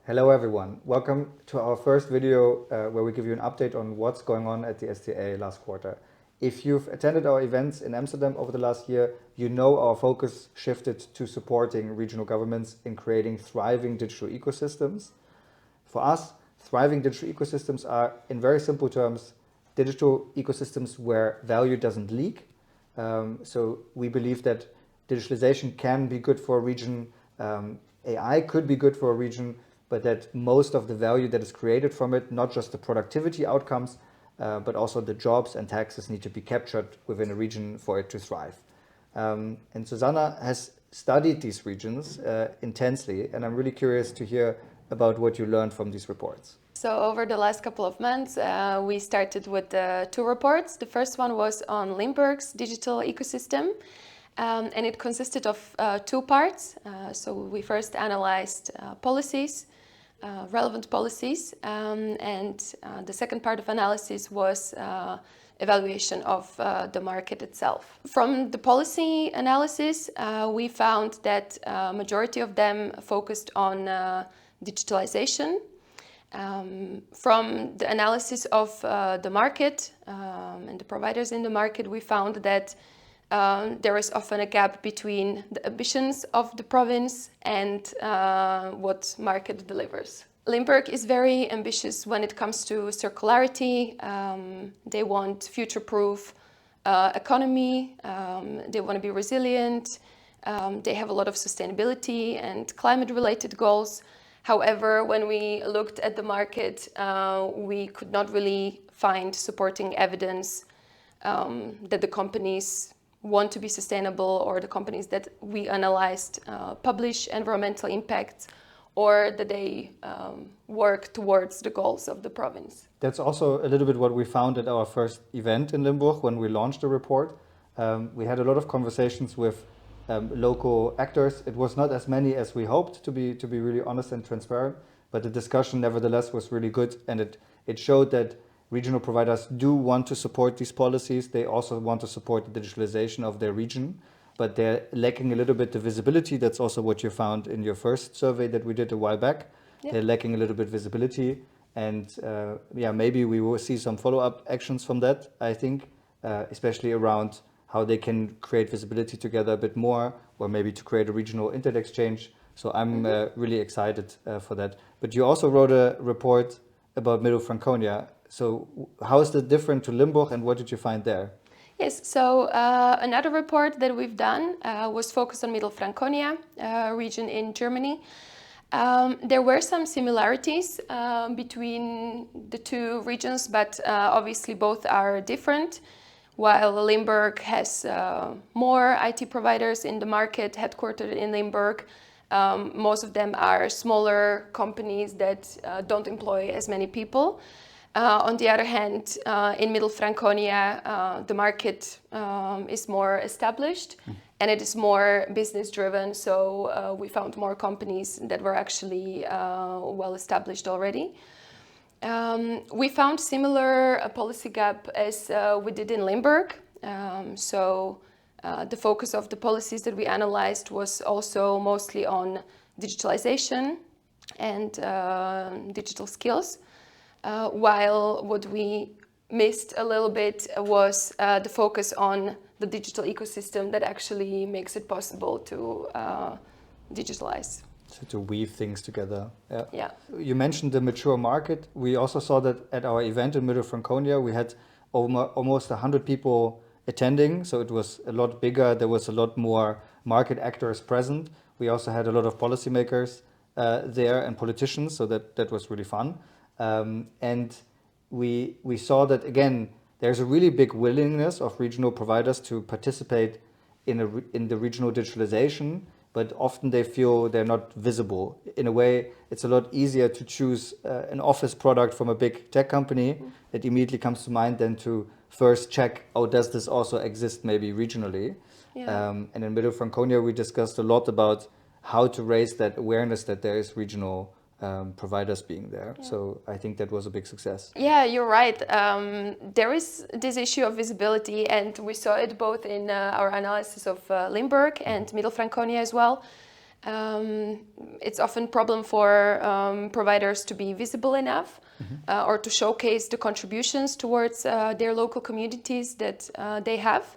Hello everyone, welcome to our first video where we give you an update on what's going on at the SDIA last quarter. If you've attended our events in Amsterdam over the last year, you know our focus shifted to supporting regional governments in creating thriving digital ecosystems. For us, thriving digital ecosystems are, in very simple terms, digital ecosystems where value doesn't leak. So we believe that digitalization can be good for a region, AI could be good for a region, but that most of the value that is created from it, not just the productivity outcomes, but also the jobs and taxes need to be captured within a region for it to thrive. And Susanna has studied these regions intensely, and I'm really curious to hear about what you learned from these reports. So over the last couple of months, we started with two reports. The first one was on Limburg's digital ecosystem, and it consisted of two parts. So we first analyzed policies, relevant policies, and the second part of analysis was evaluation of the market itself. From the policy analysis, we found that majority of them focused on digitalization. From the analysis of the market and the providers in the market, we found that there is often a gap between the ambitions of the province and what market delivers. Limburg is very ambitious when it comes to circularity. They want future-proof economy. They want to be resilient. They have a lot of sustainability and climate-related goals. However, when we looked at the market, we could not really find supporting evidence that the companies want to be sustainable, or the companies that we analyzed publish environmental impacts, or that they work towards the goals of the province. That's also a little bit what we found at our first event in Limburg when we launched the report. We had a lot of conversations with local actors. It was not as many as we hoped, to be really honest and transparent, but the discussion nevertheless was really good, and it showed that regional providers do want to support these policies. They also want to support the digitalization of their region, but they're lacking a little bit the visibility. That's also what you found in your first survey that we did a while back. Yeah. They're lacking a little bit visibility, and maybe we will see some follow-up actions from that, I think, especially around how they can create visibility together a bit more, or maybe to create a regional internet exchange. So I'm really excited for that. But you also wrote a report about Middle Franconia. So how is that different to Limburg, and what did you find there? Yes, so another report that we've done was focused on Middle Franconia region in Germany. There were some similarities between the two regions, but obviously both are different. While Limburg has more IT providers in the market headquartered in Limburg, most of them are smaller companies that don't employ as many people. On the other hand, in Middle Franconia, the market is more established and it is more business driven. So we found more companies that were actually well established already. We found similar policy gap as we did in Limburg. The focus of the policies that we analyzed was also mostly on digitalization and digital skills. While what we missed a little bit was the focus on the digital ecosystem that actually makes it possible to digitalize. So to weave things together. Yeah. You mentioned the mature market. We also saw that at our event in Middle Franconia, we had almost 100 people attending. So it was a lot bigger. There was a lot more market actors present. We also had a lot of policymakers there and politicians. So that was really fun. And we saw that, again, there's a really big willingness of regional providers to participate in the regional digitalization, but often they feel they're not visible. In a way, it's a lot easier to choose an office product from a big tech company. It immediately comes to mind than to first check, oh, does this also exist maybe regionally? Yeah. And in Middle Franconia, we discussed a lot about how to raise that awareness that there is regional providers being there. Yeah. So I think that was a big success. Yeah, you're right. There is this issue of visibility, and we saw it both in our analysis of Limburg and Middle Franconia as well. It's often a problem for providers to be visible enough or to showcase the contributions towards their local communities that they have.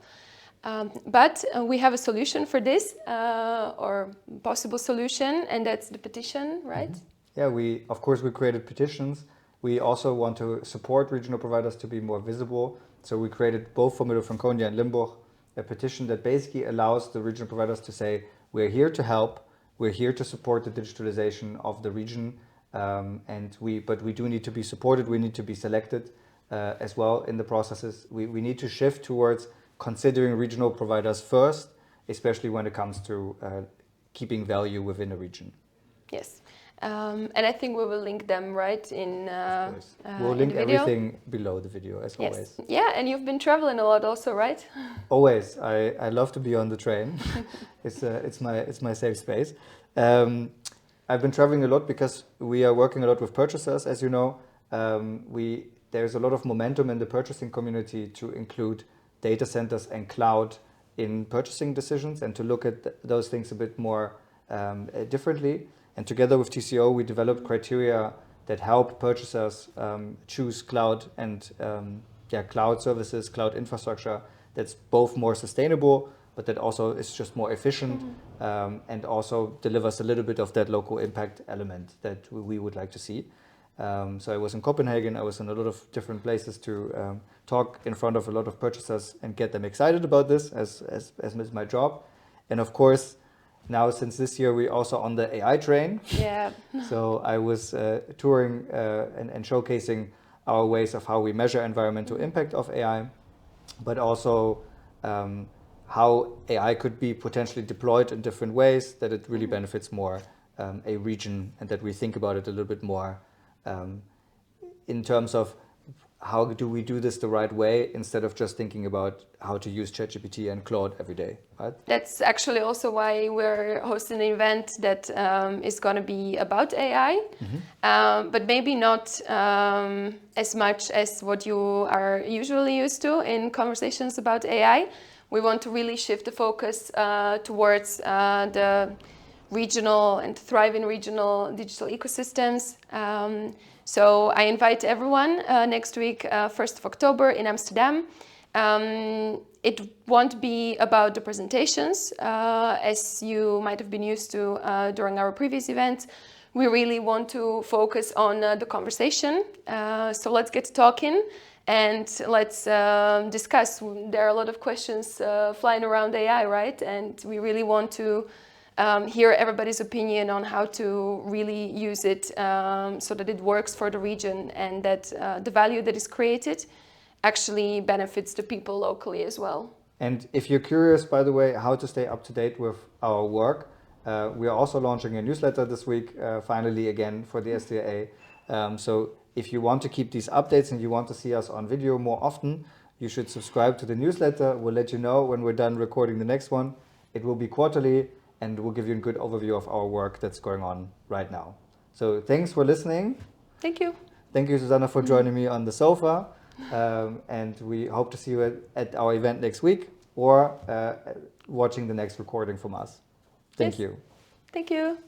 But we have a solution for this, or possible solution, and that's the petition, right? Yeah, of course we created petitions. We also want to support regional providers to be more visible. So we created both for Middelfranconia and Limburg a petition that basically allows the regional providers to say, we're here to help, we're here to support the digitalization of the region, but we do need to be supported, we need to be selected as well in the processes. We need to shift towards considering regional providers first, especially when it comes to keeping value within a region. Yes. And I think we will link them, right, in of course. We'll link everything below the video, as always. Yeah, and you've been traveling a lot also, right? Always. I love to be on the train. It's my safe space. I've been traveling a lot because we are working a lot with purchasers, as you know. There's a lot of momentum in the purchasing community to include data centers and cloud in purchasing decisions and to look at those things a bit more differently. And together with TCO, we developed criteria that help purchasers choose cloud and cloud services, cloud infrastructure that's both more sustainable, but that also is just more efficient and also delivers a little bit of that local impact element that we would like to see. So I was in Copenhagen, I was in a lot of different places to talk in front of a lot of purchasers and get them excited about this as is my job. And of course, now since this year, we're also on the AI train. Yeah. So I was touring and showcasing our ways of how we measure environmental impact of AI, but also how AI could be potentially deployed in different ways, that it really benefits more a region and that we think about it a little bit more in terms of how do we do this the right way instead of just thinking about how to use ChatGPT and Claude every day, right? That's actually also why we're hosting an event that is going to be about AI, but maybe not as much as what you are usually used to in conversations about AI. We want to really shift the focus towards the regional and thriving regional digital ecosystems. So I invite everyone next week, 1st of October in Amsterdam. It won't be about the presentations, as you might have been used to during our previous events. We really want to focus on the conversation. So let's get talking and let's discuss. There are a lot of questions flying around AI, right? And we really want to hear everybody's opinion on how to really use it so that it works for the region and that the value that is created actually benefits the people locally as well. And if you're curious, by the way, how to stay up to date with our work, we are also launching a newsletter this week, finally again for the SDIA. So if you want to keep these updates and you want to see us on video more often, you should subscribe to the newsletter. We'll let you know when we're done recording the next one. It will be quarterly and we'll give you a good overview of our work that's going on right now. So thanks for listening. Thank you. Thank you, Susanna, for joining me on the sofa. And we hope to see you at our event next week or watching the next recording from us. Thank you. Thank you.